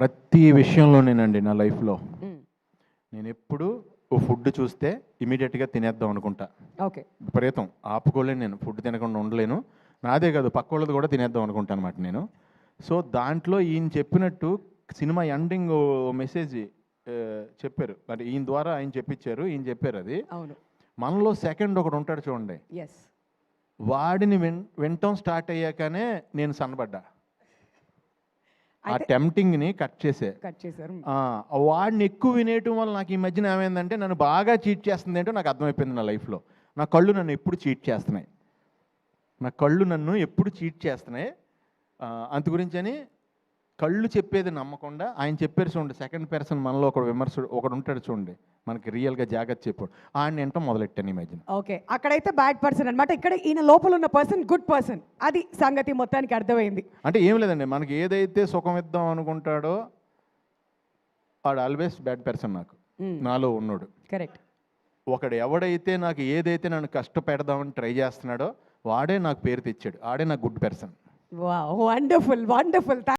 ప్రతి విషయంలోనేనండి నా లైఫ్లో నేను ఎప్పుడు ఓ ఫుడ్ చూస్తే ఇమీడియట్గా తినేద్దాం అనుకుంటా. ఓకే. విపరీతం ఆపుకోలేను, నేను ఫుడ్ తినకుండా ఉండలేను. నాదే కాదు పక్క వాళ్ళది కూడా తినేద్దాం అనుకుంటాను అనమాట నేను. సో దాంట్లో ఈయన చెప్పినట్టు సినిమా ఎండింగ్ మెసేజ్ చెప్పారు, మరి ఈయన ద్వారా ఆయన చెప్పించారు, ఈయన చెప్పారు అది. అవును. మనలో సెకండ్ ఒకడు ఉంటాడు చూడండి, ఎస్. వాడిని వినటం స్టార్ట్ అయ్యాకనే నేను సన్నబడ్డా. ఆ అయితే టెంప్టింగ్ని కట్ చేశారు. వాడిని ఎక్కువ వినేయటం వల్ల నాకు ఈ మధ్యన ఏమైందంటే నన్ను బాగా చీట్ చేస్తుంది ఏంటో నాకు అర్థమైపోయింది నా లైఫ్లో. నా కళ్ళు నన్ను ఎప్పుడు చీట్ చేస్తున్నాయి, నా కళ్ళు నన్ను ఎప్పుడు చీట్ చేస్తున్నాయి. అందు గురించని కళ్ళు చెప్పేది నమ్మకుండా ఆయన చెప్పారు చూడండి, సెకండ్ పర్సన్ మనలో ఒకడు విమర్శుడు ఒకడు ఉంటాడు చూడండి, మనకి రియల్గా జాగ్రత్త చెప్పాడు, ఆయన వినటం మొదలెట్టాను ఈ మధ్యన. ఓకే, అక్కడైతే బ్యాడ్ పర్సన్ అనమాట, ఇక్కడ ఈయన లోపల ఉన్న పర్సన్ గుడ్ పర్సన్. అది సంగతి మొత్తానికి అర్థమైంది. అంటే ఏం లేదండి, మనకి ఏదైతే సుఖం ఇద్దాం అనుకుంటాడో వాడు ఆల్వేస్ బ్యాడ్ పర్సన్ నాకు, నాలో ఉన్నాడు. కరెక్ట్. ఒకడు ఎవడైతే నాకు ఏదైతే నన్ను కష్టపెడదామని ట్రై చేస్తున్నాడో వాడే నాకు పేరు తెచ్చాడు, ఆడే నాకు good person. Wow, wonderful wonderful.